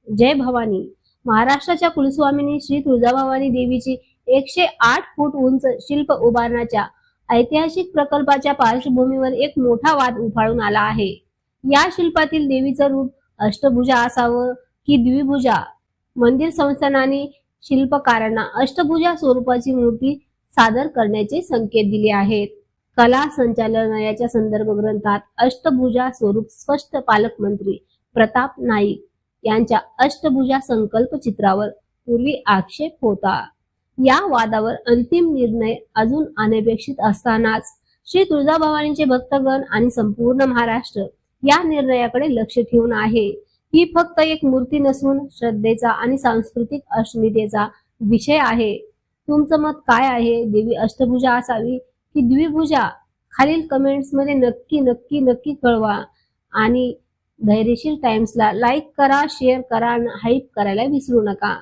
जय भवानी. महाराष्ट्राच्या कुलस्वामिनी श्री तुळजाभवानी देवीची 108 फूट उंच शिल्प उभारण्याच्या ऐतिहासिक प्रकल्पाच्या पार्श्वभूमीवर एक मोठा वाद उफाळून आला आहे. या शिल्पातील देवीचं रूप अष्टभुजा असावं की द्विभुजा? मंदिर संस्थानाने शिल्पकारांना अष्टभुजा स्वरूपाची मूर्ती सादर करण्याचे संकेत दिले आहेत. कला संचालनालयाच्या संदर्भ ग्रंथात अष्टभुजा स्वरूप स्पष्ट पालकमंत्री प्रताप नाईक यांच्या अष्टभुजा संकल्प चित्रावर पूर्वी आक्षेप होता. या वादावर अंतिम निर्णय अजून अनपेक्षित असतानाच श्री तुळजाभवानीचे भक्तगण आणि संपूर्ण महाराष्ट्र या निर्णयाकडे लक्ष ठेवून आहे. ही फक्त एक मूर्ती नसून श्रद्धेचा आणि सांस्कृतिक अस्मितेचा विषय आहे. तुमचं मत काय आहे? देवी अष्टभुजा असावी की द्विभुजा? खालील कमेंट्स मध्ये नक्की नक्की नक्की कळवा आणि धैर्यशील टाइम्सला लाईक करा, शेअर करा आणि हाईप करायला विसरू नका.